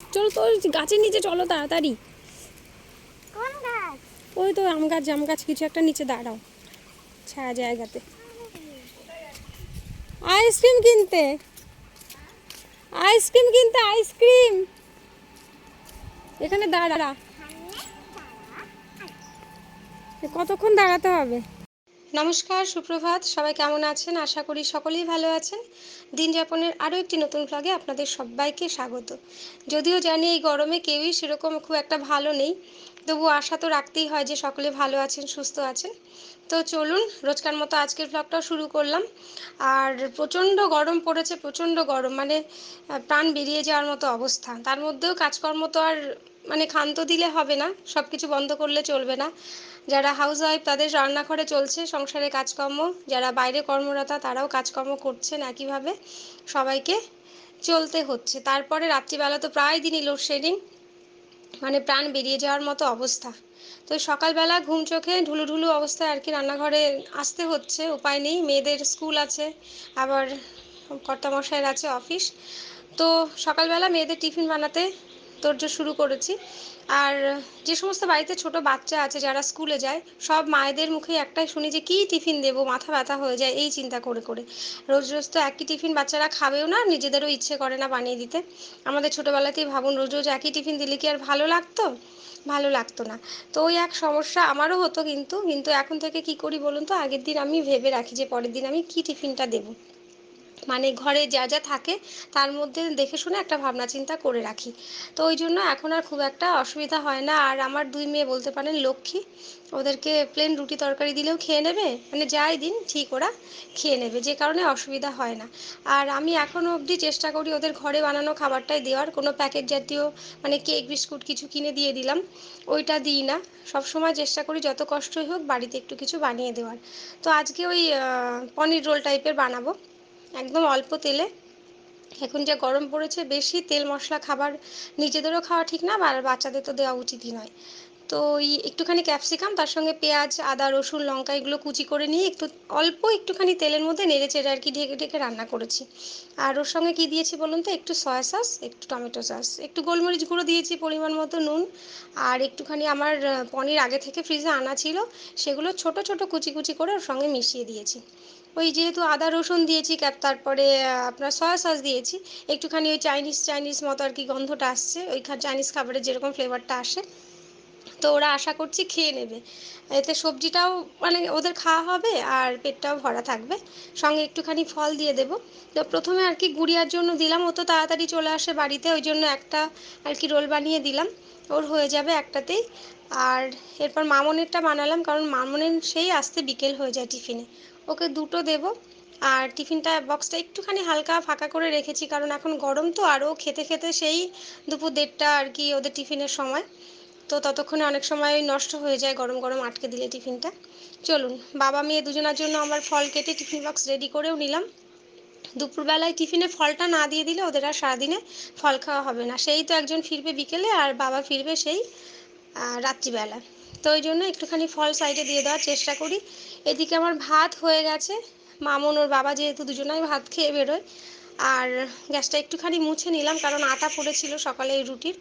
চলো তো গাছের নিচে চলো তাড়াতাড়ি। কোন গাছ? ওই তো আম গাছ জাম গাছ কিছু একটা নিচে দাঁড়াও ছায়া জায়গাতে। আইসক্রিম কিনতে, আইসক্রিম কিনতে, আইসক্রিম এখানে দাঁড়া। কতক্ষণ দাঁড়াতে হবে? নমস্কার, সুপ্রভাত। সবাই কেমন আছেন? আশা করি সকলেই ভালো আছেন। দিন যাপনের আরও একটি নতুন ব্লগে আপনাদের সবাইকে স্বাগত। যদিও জানি এই গরমে কেউই সেরকম খুব একটা ভালো নেই, তবু আশা তো রাখতেই হয় যে সকলে ভালো আছেন, সুস্থ আছেন। তো চলুন রোজকার মতো আজকের ব্লগটাও শুরু করলাম। আর প্রচণ্ড গরম পড়েছে, প্রচণ্ড গরম, মানে প্রাণ বেরিয়ে যাওয়ার মতো অবস্থা। তার মধ্যেও কাজকর্ম তো আর মানে ক্ষান্ত দিলে হবে না, সব কিছু বন্ধ করলে চলবে না। যারা হাউস ওয়াইফ তাদের রান্নাঘরে চলছে সংসারে কাজকর্ম, যারা বাইরে কর্মরতা তারাও কাজকর্ম করছেন একইভাবে, সবাইকে চলতে হচ্ছে। তারপরে রাত্রিবেলা তো প্রায় দিনই লোডশেডিং, মানে প্রাণ বেরিয়ে যাওয়ার মতো অবস্থা। তো সকালবেলা ঘুম চোখে ঢুলুঢুলু অবস্থায় আর কি রান্নাঘরে আসতে হচ্ছে, উপায় নেই, মেয়েদের স্কুল আছে, আবার কর্তামশাইয়ের আছে অফিস। তো সকালবেলা মেয়েদের টিফিন বানাতে তোড়জোড় শুরু করেছি। আর যে সমস্ত বাড়িতে ছোট বাচ্চা আছে যারা স্কুলে যায়, সব মায়েদের মুখে একটাই শুনি যে কী টিফিন দেবো, মাথা ব্যথা হয়ে যায় এই চিন্তা করে করে। রোজ রোজ তো একই টিফিন বাচ্চারা খাবেও না, নিজেদেরও ইচ্ছে করে না বানিয়ে দিতে। আমাদের ছোটোবেলাতেই ভাবুন, রোজ রোজ একই টিফিন দিলে কি আর ভালো লাগতো? ভালো লাগতো না। তো ওই এক সমস্যা আমারও হতো, কিন্তু কিন্তু এখন থেকে কি করি বলুন তো, আগের দিন আমি ভেবে রাখি যে পরের দিন আমি কী টিফিনটা দেবো। মানে ঘরে যা যা থাকে তার মধ্যে দেখে শুনে একটা ভাবনা চিন্তা করে রাখি। তো ওই জন্য এখন আর খুব একটা অসুবিধা হয় না। আর আমার দুই মেয়ে বলতে পারেন লক্ষ্মী, ওদেরকে প্লেন রুটি তরকারি দিলেও খেয়ে নেবে, মানে যাই দিন ঠিক ওরা খেয়ে নেবে, যে কারণে অসুবিধা হয় না। আর আমি এখনও অবধি চেষ্টা করি ওদের ঘরে বানানো খাবারটাই দেওয়ার, কোনো প্যাকেট জাতীয় মানে কেক বিস্কুট কিছু কিনে দিয়ে দিলাম ওইটা দিই না। সব সময় চেষ্টা করি যত কষ্টই হোক বাড়িতে একটু কিছু বানিয়ে দেওয়ার। তো আজকে ওই পনির রোল টাইপের বানাবো, একদম অল্প তেলে। এখন যা গরম পড়েছে, বেশি তেল মশলা খাবার নিজেদেরও খাওয়া ঠিক না, আর বাচ্চাদের তো দেওয়া উচিতই নয়। তো ওই একটুখানি ক্যাপসিকাম, তার সঙ্গে পেঁয়াজ আদা রসুন লঙ্কা এগুলো কুচি করে নিয়ে একটু অল্প একটুখানি তেলের মধ্যে নেড়ে চেড়ে আর কি ঢেকে ঢেকে রান্না করেছি। আর ওর সঙ্গে কী দিয়েছি বলুন তো, একটু সয়া সস, একটু টমেটো সস, একটু গোলমরিচ গুঁড়ো দিয়েছি, পরিমাণ মতো নুন, আর একটুখানি আমার পনির আগে থেকে ফ্রিজে আনা ছিল, সেগুলো ছোট ছোট কুচি কুচি করে ওর সঙ্গে মিশিয়ে দিয়েছি। ওই যেহেতু আদা রসুন দিয়েছি তারপরে আপনার সয়া সস দিয়েছি, একটুখানি ওই চাইনিজ চাইনিজ মতো আর কি গন্ধটা আসছে, ওই চাইনিজ খাবারের যেরকম ফ্লেভারটা আসে। তো ওরা আশা করছি খেয়ে নেবে, এতে সবজিটাও মানে ওদের খাওয়া হবে আর পেটটাও ভরা থাকবে। সঙ্গে একটুখানি ফল দিয়ে দেবো। তো প্রথমে আর কি গুড়িয়ার জন্য দিলাম, ও তো তাড়াতাড়ি চলে আসে বাড়িতে, ওই জন্য একটা আর কি রোল বানিয়ে দিলাম, ওর হয়ে যাবে একটাতেই। আর এরপর মামনেরটা বানালাম, কারণ মামনের সেই আসতে বিকেল হয়ে যায় টিফিনে, ওকে দুটো দেবো। আর টিফিনটা বক্সটা একটুখানি হালকা ফাঁকা করে রেখেছি, কারণ এখন গরম তো, আরও খেতে খেতে সেই দুপুর 1:30 আর কি ওদের টিফিনের সময়। তো ততক্ষণে অনেক সময় নষ্ট হয়ে যায় গরম গরম আটকে দিলে টিফিনটা। চলুন, বাবা মেয়ে দুজনের জন্য আমার ফল কেটে টিফিন বক্স রেডি করেও নিলাম। দুপুরবেলায় টিফিনে ফলটা না দিয়ে দিলে ওদের আর সারাদিনে ফল খাওয়া হবে না, সেই তো একজন ফিরবে বিকেলে আর বাবা ফিরবে সেই রাত্রিবেলা। তো ওই জন্য একটুখানি ফল সাইডে দিয়ে দেওয়ার চেষ্টা করি। এদিকে আমার ভাত হয়ে গেছে, মামন ওর বাবা যেহেতু দুজনাই ভাত খেয়ে বেরোয়। আর গ্যাসটা একটুখানি মুছে নিলাম, কারণ আটা পড়েছিল সকালে এই রুটির।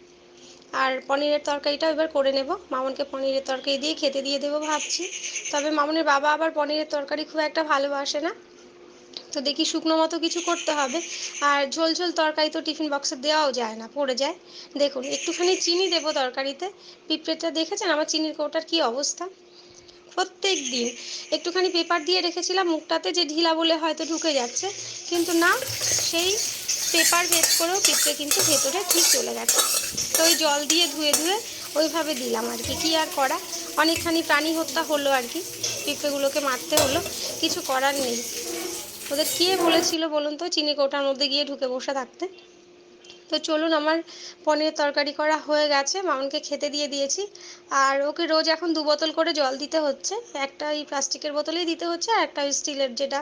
আর পনিরের তরকারিটাও এবার করে নেব, মামনকে পনিরের তরকারি দিয়ে খেতে দিয়ে দেবো ভাবছি। তবে মামনের বাবা আবার পনিরের তরকারি খুব একটা ভালোবাসে না, তো দেখি শুকনো মতো কিছু করতে হবে। আর ঝোল ঝোল তরকারি তো টিফিন বক্সে দেওয়াও যায় না, পড়ে যায়। দেখুন একটুখানি চিনি দেবো তরকারিতে, পিঁপড়েটা দেখেছেন আমার চিনির কৌটার কী অবস্থা। প্রত্যেক দিন একটুখানি পেপার দিয়ে রেখেছিলাম মুখটাতে, যে ঢিলা বলে হয়তো ঢুকে যাচ্ছে, কিন্তু না, সেই পেপার ভেদ করেও পিঁপড়ে কিন্তু ভেতরে ঠিক চলে গেছে। তো ওই জল দিয়ে ধুয়ে ধুয়ে ওইভাবে দিলাম আর কি, কী আর করা। অনেকখানি প্রাণী হত্যা হলো আর কি, পিঁপড়েগুলোকে মারতে হলো, কিছু করার নেই। ওদের কে বলেছিল বলুন তো চিনি কৌটার মধ্যে গিয়ে ঢুকে বসে থাকতে। তো চলুন, আমার পনিরের তরকারি করা হয়ে গেছে, মামনকে খেতে দিয়ে দিয়েছি। আর ওকে রোজ এখন 2 বোতল করে জল দিতে হচ্ছে, একটা এই প্লাস্টিকের বোতলেই দিতে হচ্ছে, আর একটা স্টিলের যেটা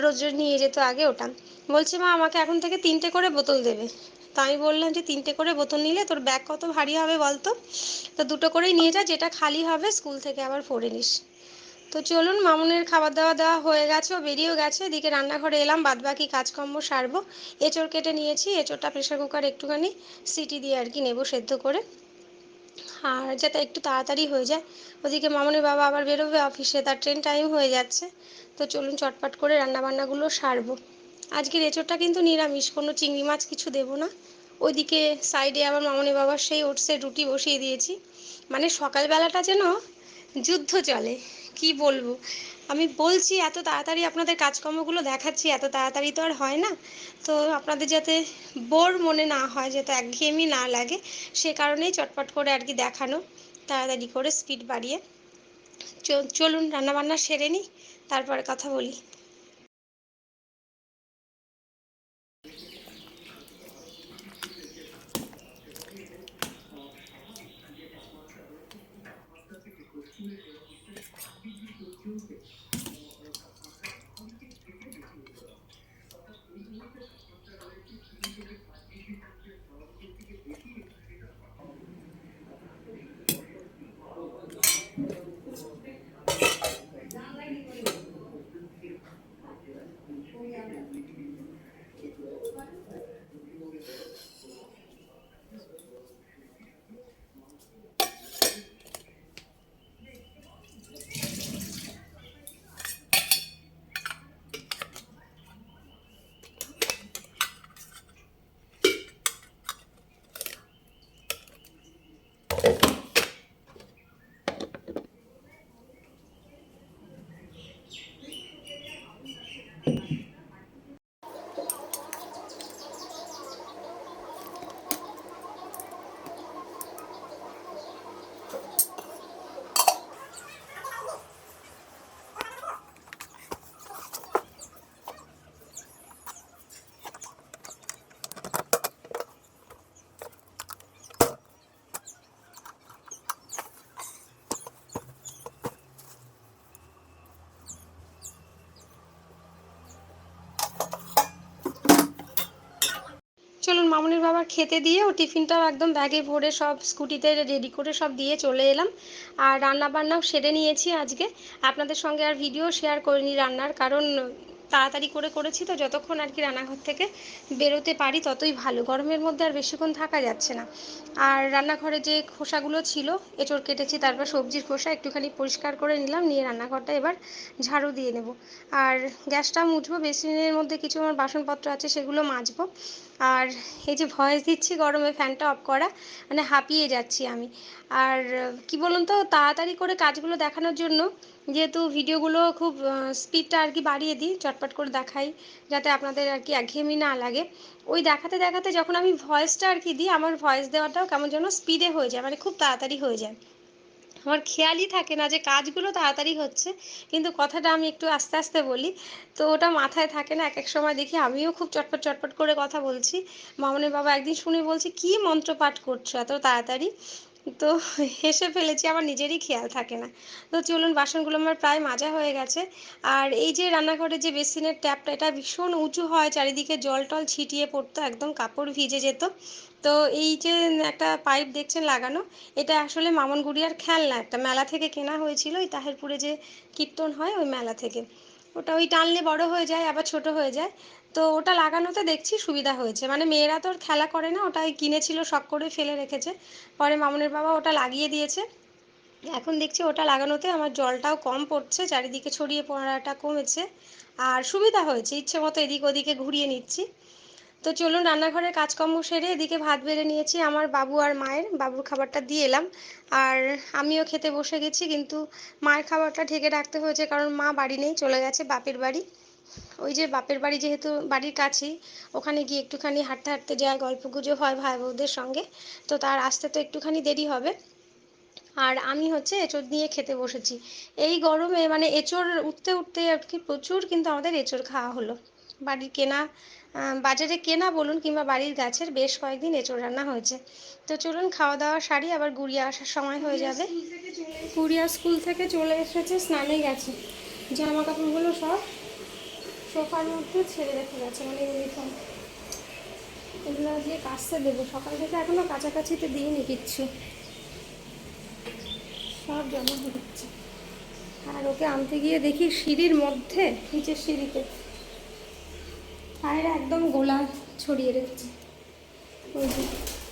রোজ রোজ নিয়ে যেত আগে ওটা। বলছে মা আমাকে এখন থেকে 3টে করে বোতল দেবে। তো আমি বললাম যে 3টে করে বোতল নিলে তোর ব্যাগ কত ভারী হবে বলতো, তো 2টো করেই নিয়ে যা, যেটা খালি হবে স্কুল থেকে আবার ভরে নিস। তো চলুন, মামুনের খাবার দাওয়া দেওয়া হয়ে গেছে, ও বেরিয়েও গেছে। এদিকে রান্নাঘরে এলাম বাদবাকি কাজকর্ম সারবো। এঁচড় কেটে নিয়েছি, এঁচড়টা প্রেশার কুকার একটুখানি সিটি দিয়ে আর কি নেবো সেদ্ধ করে, আর যাতে একটু তাড়াতাড়ি হয়ে যায়। ওদিকে মামুনের বাবা আবার বেরোবে অফিসে, তার ট্রেন টাইম হয়ে যাচ্ছে। তো চলুন চটপট করে রান্নাবান্নাগুলো সারবো। আজকের এঁচড়টা কিন্তু নিরামিষ, কোনো চিংড়ি মাছ কিছু দেবো না। ওইদিকে সাইডে আবার মামুনের বাবার সেই ওটসের রুটি বসিয়ে দিয়েছি। মানে সকালবেলাটা যেন যুদ্ধ চলে, কি বলবো। আমি বলছি এত তাড়াতাড়ি আপনাদের কাজকর্মগুলো দেখাচ্ছি, এত তাড়াতাড়ি তো আর হয় না। তো আপনাদের যাতে বোর মনে না হয়, যাতে একঘেয়েমি না লাগে, সে কারণেই চটপট করে আর কি দেখানো, তাড়াতাড়ি করে স্পিড বাড়িয়ে। চলুন রান্নাবান্না সেরে নিই, তারপরে কথা বলি। চলুন মামুনির বাবার খেতে দিয়ে ও টিফিনটাও একদম ব্যাগে ভরে সব স্কুটিতে রেডি করে সব দিয়ে চলে এলাম। আর রান্না বান্নাও সেরে নিয়েছি আজকে। আপনাদের সঙ্গে আর ভিডিও শেয়ার করিনি রান্নার, কারণ তাড়াতাড়ি করে করেছি তো, যতক্ষণ আর কি রান্নাঘর থেকে বেরোতে পারি ততই ভালো, গরমের মধ্যে আর বেশিক্ষণ থাকা যাচ্ছে না। আর রান্নাঘরে যে খোসাগুলো ছিল, এঁচড় কেটেছি, তারপর সবজির খোসা একটুখানি পরিষ্কার করে নিলাম, নিয়ে রান্নাঘরটা এবার ঝাড়ু দিয়ে নেব। আর গ্যাসটা মুছবো, বেসিনের মধ্যে কিছু আমার বাসনপত্র আছে সেগুলো মাজবো। আর এই যে ভয়েস দিচ্ছি গরমে ফ্যানটা অফ করা, মানে হাঁপিয়ে যাচ্ছি আমি। আর কি বলুন তো, তাড়াতাড়ি করে কাজগুলো দেখানোর জন্য, যেহেতু ভিডিওগুলো খুব স্পিডটা আর কি বাড়িয়ে দিই, চটপট করে দেখাই, যাতে আপনাদের আর কি একঘেয়েমি না লাগে। ওই দেখাতে দেখাতে যখন আমি ভয়েসটা আর কি দিই, আমার ভয়েস দেওয়াটাও কেমন যেন স্পিডে হয়ে যায়, মানে খুব তাড়াতাড়ি হয়ে যায়। আমার খেয়ালই থাকে না যে কাজগুলো তাড়াতাড়ি হচ্ছে, কিন্তু কথাটা আমি একটু আস্তে আস্তে বলি। তো ওটা মাথায় থাকে না, এক এক সময় দেখি আমিও খুব চটপট চটপট করে কথা বলছি। মামনের বাবা একদিন শুনে বলছে, কী মন্ত্রপাঠ করছো এত তাড়াতাড়ি। তো হেসে ফেলেছি, আমার নিজেরই খেয়াল থাকে না। তো চলুন, বাসনগুলো আমার প্রায় মাজা হয়ে গেছে। আর এই যে রান্নাঘরের যে বেসিনের ট্যাপটা, এটা ভীষণ উঁচু হয়, চারিদিকে জল টল ছিটিয়ে পড়তো, একদম কাপড় ভিজে যেত। তো এই যে একটা পাইপ দেখছেন লাগানো, এটা আসলে মামন গুড়িয়ার খেলনা, একটা মেলা থেকে কেনা হয়েছিল, ওই তাহেরপুরে যে কীর্তন হয় ওই মেলা থেকে। ওটা ওই টানলে বড় হয়ে যায়, আবার ছোট হয়ে যায়। তো ওটা লাগানোতে দেখছি সুবিধা হয়েছে, মানে মেয়েরা তো আর খেলা করে না, ওটাই কিনেছিল, শখ করে ফেলে রেখেছে। পরে মামনের বাবা ওটা লাগিয়ে দিয়েছে। এখন দেখছি ওটা লাগানোতে আমার জলটাও কম পড়ছে, চারিদিকে ছড়িয়ে পড়াটা কমেছে, আর সুবিধা হয়েছে, ইচ্ছে মতো এদিক ওদিকে ঘুরিয়ে নিচ্ছি। তো চলুন রান্নাঘরের কাজকর্ম সেরে এদিকে ভাত বেড়ে নিয়েছি আমার বাবু আর মায়ের, বাবুর খাবারটা দিয়ে এলাম। আর আমিও খেতে বসে গেছি, কিন্তু মায়ের খাবারটা ঢেকে রাখতে হয়েছে, কারণ মা বাড়ি নেই, চলে গেছে বাপের বাড়ি। ওই যে বাপের বাড়ি যেহেতু বাড়ির কাছেই, ওখানে গিয়ে একটুখানি হাঁটতে হাঁটতে যায়, গল্পগুজব হয় ভাই বউদের সঙ্গে। তো তার আসতে তো একটুখানি দেরি হবে। আর আমি হচ্ছে এঁচোড় দিয়ে খেতে বসেছি। এই গরমে মানে এঁচোড় উঠতে উঠতে আর কি প্রচুর কিন্তু আমাদের এঁচোড় খাওয়া হলো। বাড়ির কেনা, বাজারে কেনা বলুন কিংবা বাড়ির গাছের, বেশ কয়েকদিন এঁচোড় রান্না হয়েছে। তো চলুন খাওয়া দাওয়া সারি, আবার গুড়িয়া আসার সময় হয়ে যাবে। গুড়িয়া স্কুল থেকে চলে এসেছে, স্নানে গেছে, জামা কাপড়গুলো সব সোফার মধ্যে ছেড়ে রেখে গেছে, মানে ইউনিফর্ম, এগুলো দিয়ে কাচতে দেবো, সকাল থেকে এখনও কাছাকাছিতে দিইনি কিচ্ছু, সব জমা হয়ে যাচ্ছে। আর ওকে আনতে গিয়ে দেখি সিঁড়ির মধ্যে, নিচের সিঁড়িতে পায়ের একদম গোলা ছড়িয়ে রেখেছে।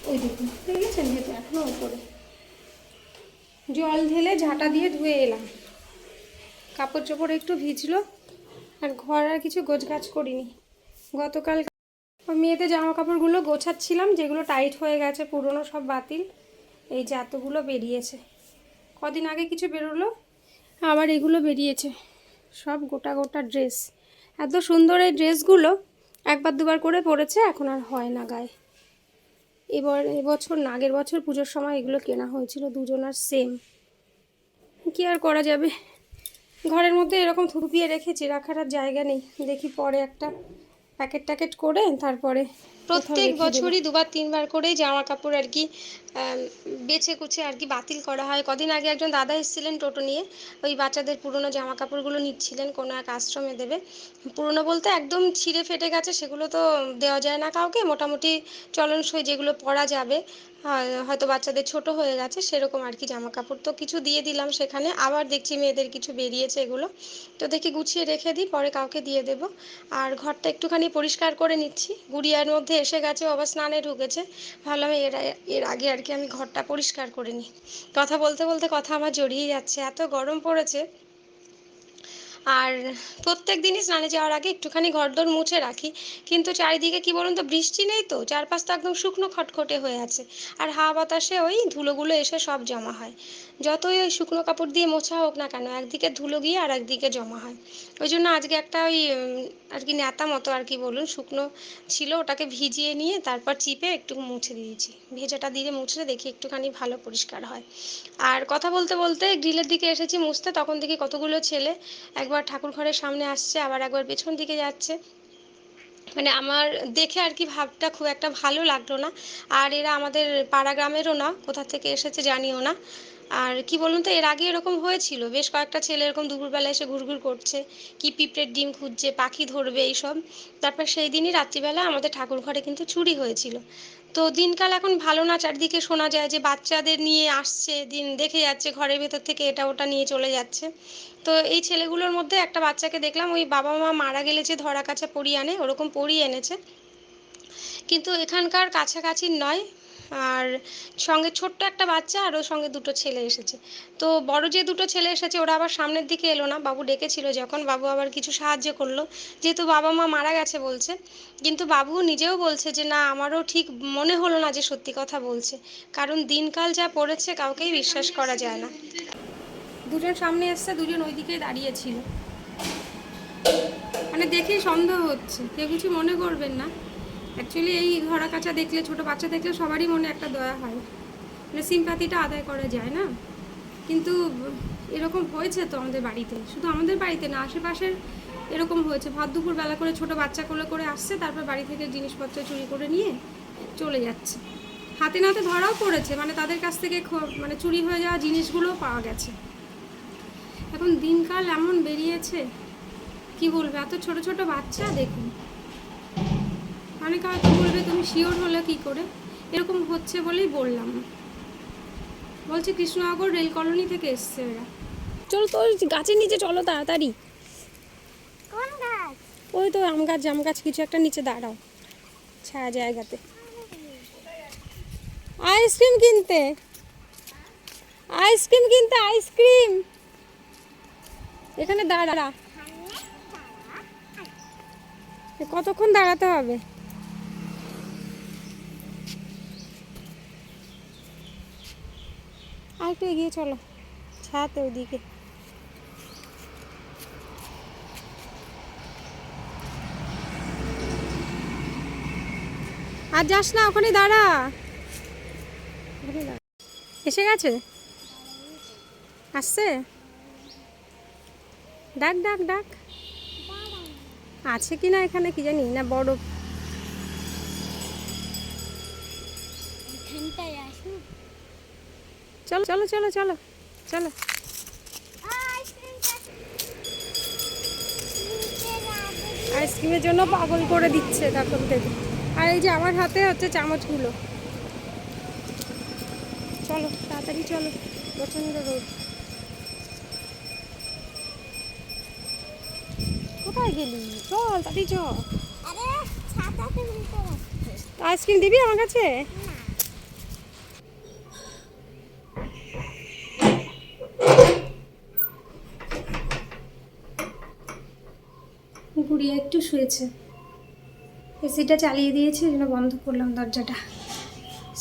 ওই দেখুন দেখেছেন, ভেতরে এখনো ওপরে। জল ঢেলে ঝাঁটা দিয়ে ধুয়ে এলাম, কাপড় চোপড় একটু ভিজলো, আর ঘর আর কিছু গোছগাছ করিনি। গতকাল মেয়েদের জামা কাপড়গুলো গোছাচ্ছিলাম, যেগুলো টাইট হয়ে গেছে, পুরনো সব বাতিল। এই যে এতগুলো বেরিয়েছে, কদিন আগে কিছু বেরোলো, আবার এগুলো বেরিয়েছে, সব গোটা গোটা ড্রেস। এত সুন্দর এই ড্রেসগুলো একবার দুবার করে পরেছে, এখন আর হয় না গায়ে। এবছর না, আগের বছর পুজোর সময় এগুলো কেনা হয়েছিল, দুজনার সেম। কি আর করা যাবে, ঘরের মধ্যে এরকম থুপিয়ে রেখেছি, রাখার আর জায়গা নেই। দেখি পরে একটা প্যাকেট ট্যাকেট করে তারপরে প্রত্যেক বছরই দুবার তিনবার করে জামা কাপড় আর কি বেছে কুচে আর কি বাতিল করা হয়। কদিন আগে একজন দাদা এসেছিলেন টোটো নিয়ে, ওই বাচ্চাদের পুরনো জামা কাপড়গুলো নিচ্ছিলেন, কোনো এক আশ্রমে দেবে। পুরনো বলতে একদম ছিঁড়ে ফেটে গেছে, সেগুলো তো দেওয়া যায় না কাউকে, মোটামুটি চলনসই যেগুলো পরা যাবে, হয়তো বাচ্চাদের ছোট হয়ে গেছে সেরকম আর কি জামা কাপড়। তো কিছু দিয়ে দিলাম সেখানে, আবার দেখছি মেয়েদের কিছু বেরিয়েছে, এগুলো তো দেখি গুছিয়ে রেখে দিই, পরে কাউকে দিয়ে দেব। আর ঘরটা একটুখানি পরিষ্কার করে নিচ্ছি, গুড়িয়ার মধ্যে এসে গেছে, আবার স্নানে ঢুকেছে, ভাবলাম এর আগে আর কি আমি ঘরটা পরিষ্কার করে নিই। কথা বলতে বলতে কথা আমার জড়িয়ে যাচ্ছে, এত গরম পড়েছে। আর প্রত্যেক দিনই স্নানে যাওয়ার আগে একটুখানি ঘরদোর মুছে রাখি, কিন্তু চারিদিকে কি বলুন তো, বৃষ্টি নেই তো, চারপাশটা একদম শুকনো খটখটে হয়ে আছে, আর হাওয়া বাতাসে ওই ধুলোগুলো এসে সব জমা হয়। যতই ওই শুকনো কাপড় দিয়ে মোছা হোক না কেন, একদিকে ধুলো গিয়ে আর একদিকে জমা হয়। ওই জন্য আজকে একটা ওই আর কি ন্যাতা মতো আর কি বলুন, শুকনো ছিল, ওটাকে ভিজিয়ে নিয়ে তারপর চিপে একটু মুছে দিয়েছি, ভেজাটা দিয়ে মুছলে দেখি একটুখানি ভালো পরিষ্কার হয়। আর কথা বলতে বলতে গ্রিলের দিকে এসেছি মুছতে, তখন দেখি কতগুলো ছেলে একবার ঠাকুর ঘরের সামনে আসছে, আবার একবার পেছন দিকে যাচ্ছে। মানে আমার দেখে আর কি ভাবটা খুব একটা ভালো লাগলো না। আর এরা আমাদের পাড়া গ্রামেরও না, কোথা থেকে এসেছে জানিও না। আর কি বলুন তো, এর আগে এরকম হয়েছিল, বেশ কয়েকটা ছেলে এরকম দুপুরবেলা এসে ঘুরঘুর করছে, কি পিঁপড়ের ডিম খুঁজছে, পাখি ধরবে এইসব। তারপর সেই দিনই রাত্রিবেলা আমাদের ঠাকুর ঘরে কিন্তু চুরি হয়েছিল। তো দিনকাল এখন ভালো না, চারদিকে শোনা যায় যে বাচ্চাদের নিয়ে আসছে, দিন দেখে যাচ্ছে, ঘরের ভেতর থেকে এটা ওটা নিয়ে চলে যাচ্ছে। তো এই ছেলেগুলোর মধ্যে একটা বাচ্চাকে দেখলাম, ওই বাবা মা মারা গেলে যে ধরা কাছে পরিয়ে আনে, ওরকম পরিয়ে এনেছে, কিন্তু এখানকার কাছাকাছি নয়। আর সঙ্গে ছোট্ট একটা বাচ্চা, আর ওর সঙ্গে দুটো ছেলে এসেছে। তো বড় যে দুটো ছেলে এসেছে ওরা আবার সামনের দিকে এলো না, বাবু ডেকেছিল যখন, বাবু আবার কিছু সাহায্য করলো, যেহেতু বাবা মা মারা গেছে বলছে। কিন্তু বাবু নিজেও বলছে যে না, আমারও ঠিক মনে হলো না যে সত্যি কথা বলছে, কারণ দিনকাল যা পড়েছে কাউকেই বিশ্বাস করা যায় না। দুজন সামনে এসছে, দুজন ওই দিকেই দাঁড়িয়েছিল, মানে দেখেই সন্দেহ হচ্ছে, কেউ কিছু মনে করবেন না। অ্যাকচুয়ালি এই ধরা কাচা দেখলে, ছোট বাচ্চা দেখলে সবারই মনে একটা দয়া হয়, মানে সিম্প্যাথিটা আদায় করা যায় না। কিন্তু এরকম হয়েছে তো আমাদের বাড়িতে, শুধু আমাদের বাড়িতে না, আশেপাশের এরকম হয়েছে। ভর দুপুর বেলা করে ছোট বাচ্চা কোলে করে আসছে, তারপর বাড়ি থেকে জিনিসপত্র চুরি করে নিয়ে চলে যাচ্ছে। হাতে নাতে ধরাও পড়েছে, মানে তাদের কাছ থেকে মানে চুরি হয়ে যাওয়া জিনিসগুলোও পাওয়া গেছে। এখন দিনকাল এমন বেরিয়েছে, কি বলবে, এত ছোট ছোট বাচ্চা দেখুন। অনেকে হয়তো বলবে তুমি শিওর হলে কি করে, এরকম হচ্ছে বলেই বললাম। বলছে কৃষ্ণনগর রেল কলোনি থেকে এসছে এরা। চলো তো গাছের নিচে চলো তাড়াতাড়ি। কোন গাছ? ওই তো আম গাছ জাম গাছ কিছু একটা নিচে দাঁড়াও, ছায়া জায়গাতে। আইসক্রিম কিনতে, আইসক্রিম কিনতে, আইসক্রিম। এখানে দাঁড়া, কতক্ষণ দাঁড়াতে হবে? আর একটু এগিয়ে চলো, ছায়াতে ওইদিকে। আর যাস না, ওখানে দাঁড়া, এসে গেছে, আসছে, ডাক ডাক ডাক। আছে কি না এখানে কি জানি, না বরফ। চলো চলো চলো চলো চলো। আইসক্রিমের জন্য পাগল করে দিচ্ছে তখন থেকে। আর এই যে আমার হাতে হচ্ছে চামচগুলো। চলো তাড়াতাড়ি চলো, প্রচণ্ড রোদ। কোথায় গেলি? চল তাড়াতাড়ি চল। আরে ছাতাতে উল্টে যাচ্ছে। আইসক্রিম দিবি আমার কাছে? না। গুড়িয়া একটু শুয়েছে, এসিটা চালিয়ে দিয়েছি, এই জন্য বন্ধ করলাম দরজাটা।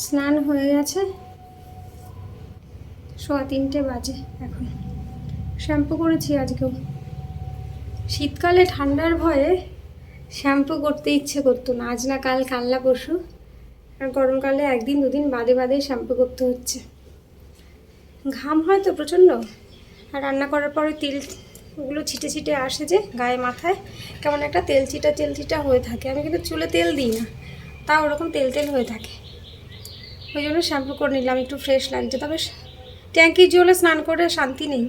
স্নান হয়ে গেছে, 3:15 বাজে এখন। শ্যাম্পু করেছি আজকেও। শীতকালে ঠান্ডার ভয়ে শ্যাম্পু করতে ইচ্ছে করতো না, আজ না কাল, কাল না পরশু। আর গরমকালে একদিন দুদিন বাদে বাদে শ্যাম্পু করতে হচ্ছে। ঘাম হয় তো প্রচণ্ড, আর রান্না করার পরে তেল ওগুলো ছিটে ছিটে আসে যে গায়ে মাথায়, কেমন একটা তেল চিটা হয়ে থাকে। আমি কিন্তু চুলে তেল দিই না, তাও ওরকম তেল তেল হয়ে থাকে। ওই জন্য শ্যাম্পু করে নিলাম, একটু ফ্রেশ লাগছে। তবে ট্যাঙ্কির জলে স্নান করে শান্তি নেই,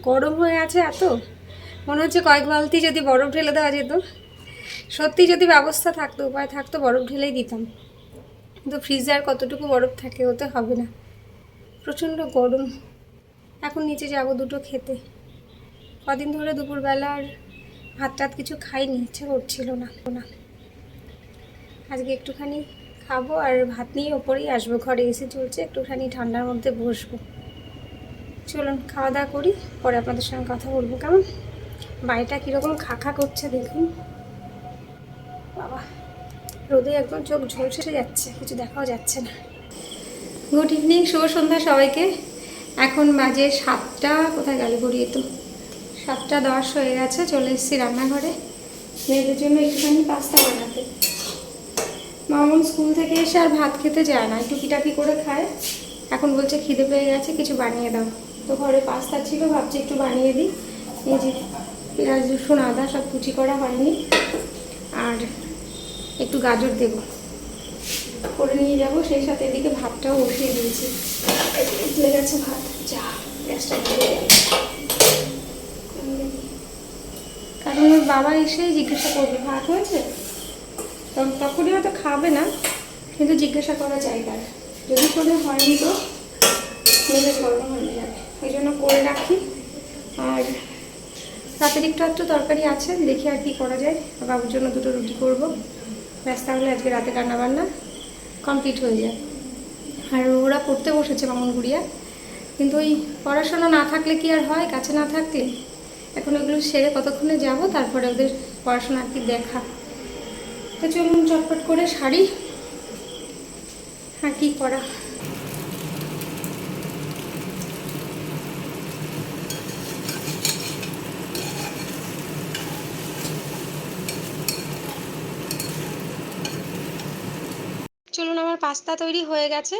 গরম হয়ে আছে এত, মনে হচ্ছে কয়েক বালতি যদি বরফ ঢেলে দেওয়া যেত। সত্যি যদি ব্যবস্থা থাকতো, উপায় থাকতো, বরফ ঢেলেই দিতাম। কিন্তু ফ্রিজে আর কতটুকু বরফ থাকে, ওতে হবে না, প্রচণ্ড গরম। এখন নিচে যাব দুটো খেতে। কদিন ধরে দুপুরবেলা আর ভাত টাত কিছু খাইনি, ইচ্ছে করছিল না। আজকে একটুখানি খাবো আর ভাত নিয়ে ওপরেই আসবো, ঘরে এসে চলছে, একটুখানি ঠান্ডার মধ্যে বসবো। চলুন খাওয়া দাওয়া করি, পরে আপনাদের সঙ্গে কথা বলবো। কেমন বাড়িটা কীরকম খা করছে দেখুন বাবা, রোদে একদম চোখ ঝলসে যাচ্ছে, কিছু দেখাও যাচ্ছে না। গুড ইভিনিং, শুভ সন্ধ্যা সবাইকে। এখন বাজে 7টা, কোথায় গেল গড়িয়ে, তো 7:10 হয়ে গেছে। চলে এসেছি রান্নাঘরে, মেয়েদের জন্য একটুখানি পাস্তা বানাতে। মামুন স্কুল থেকে এসে আর ভাত খেতে যায় না, টুকিটাকি করে খায়। এখন বলছে খিদে পেয়ে গেছে, কিছু বানিয়ে দাও। তো ঘরে পাস্তা ছিল, ভাবছি একটু বানিয়ে দিই। এই যে পেঁয়াজ রসুন আদা সব কুচি করা হয়নি, আর একটু গাজর দেবো, করে নিয়ে যাব। সেই সাথে এদিকে ভাতটাও বসিয়ে দিয়েছি, তুলে গেছে ভাত। যা গ্যাসটা ধরে, কারণ ওর বাবা এসে জিজ্ঞাসা করবে ভাত হয়েছে, তখনই হয়তো খাবে না, কিন্তু জিজ্ঞাসা করা চাই তার। যদি কোনো হয়নি তো মেজাজ গরম হয়ে যাবে, ওই জন্য করে রাখি। আর রাতের একটু তরকারি আছে, দেখি আর কি করা যায়। বাবুর জন্য দুটো রুটি করব, ব্যাস, তাহলে আজকে রাতে রান্নাবান্না কমপ্লিট হয়ে যায়। আর ওরা পড়তে বসেছে মামুন গুড়িয়া, কিন্তু ওই পড়াশোনা না থাকলে কি আর হয়, কাছে না থাকলে। এখন ওগুলো সেরে কতক্ষণে যাব, তারপরে ওদের পড়াশোনা আর কি দেখা। তো চলুন চটপট করে সারি, আর কি করা। চলুন, আমার পাস্তা তৈরি হয়ে গেছে।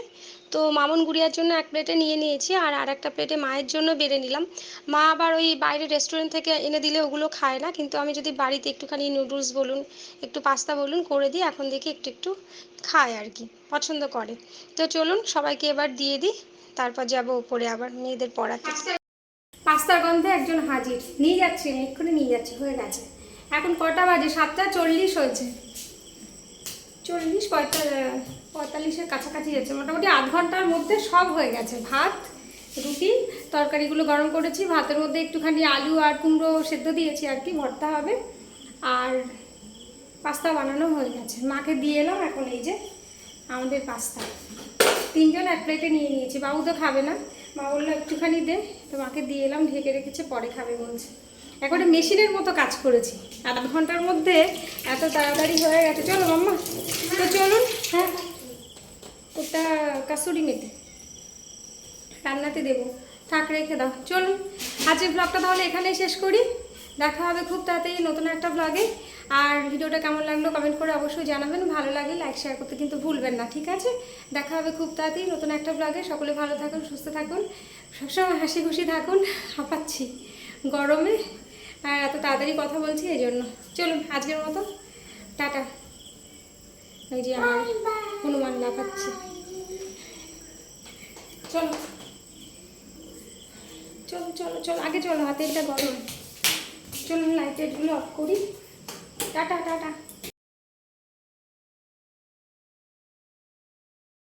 তো মামুন গুড়িয়ার জন্য এক প্লেটে নিয়ে নিয়েছি, আর একটা প্লেটে মায়ের জন্য বেড়ে নিলাম। মা আবার ওই বাইরে রেস্টুরেন্ট থেকে এনে দিলে ওগুলো খায় না, কিন্তু আমি যদি বাড়িতে একটুখানি নুডলস বলুন, একটু পাস্তা বলুন করে দিই, এখন দেখি একটু একটু খায় আর কি, পছন্দ করে। তো চলুন সবাইকে এবার দিয়ে দিই, তারপর যাব উপরে আবার মেয়েদের পড়াতে। পাস্তার গন্ধে একজন হাজির, নিয়ে যাচ্ছি, আমি এক্ষুনি নিয়ে যাচ্ছি, হয়ে গেছে। এখন কটা বাজে? 7:40 হয়েছে, 45-45-এর কাছাকাছি যাচ্ছে। মোটামুটি আধ ঘন্টার মধ্যে সব হয়ে গেছে। ভাত, রুটি, তরকারিগুলো গরম করেছি, ভাতের মধ্যে একটুখানি আলু আর কুমড়ো সেদ্ধ দিয়েছি আর কি, ভর্তা হবে। আর পাস্তা বানানো হয়ে গেছে, মাকে দিয়ে এলাম। এখন এই যে আমাদের পাস্তা, 3 জন এক প্লেটে নিয়ে নিয়েছি। বাবু তো খাবে না, মা বললো একটুখানি দে, তো মাকে দিয়ে এলাম, ঢেকে রেখেছে, পরে খাবে বলছে। একবারে মেশিনের মতো কাজ করেছি, আধ ঘন্টার মধ্যে এত তাড়াতাড়ি হয়ে গেছে। চলো মাম্মা, তো চলুন। হ্যাঁ, ওটা কাসুরি মেথি রান্নাতে দেবো, থাক, রেখে দাও। চলুন আজকের ব্লগটা তাহলে এখানেই শেষ করি, দেখা হবে খুব তাড়াতাড়ি নতুন একটা ব্লগে। আর ভিডিওটা কেমন লাগলো কমেন্ট করে অবশ্যই জানাবেন, ভালো লাগলে লাইক শেয়ার করতে কিন্তু ভুলবেন না, ঠিক আছে? দেখা হবে খুব তাড়াতাড়ি নতুন একটা ব্লগে। সকলে ভালো থাকুন, সুস্থ থাকুন, সবসময় হাসি খুশি থাকুন। হাঁপাচ্ছি গরমে, আর এত তাড়াতাড়ি কথা বলছি এই জন্য। চলুন আজকের মতো টাটা। এই যে আমার হনুমান লাফাচ্ছে। চলো চলো চলো চলো, আগে চলো, হাতে এটা গরম। চলুন লাইট টাইটগুলো অফ করি। Tata tata.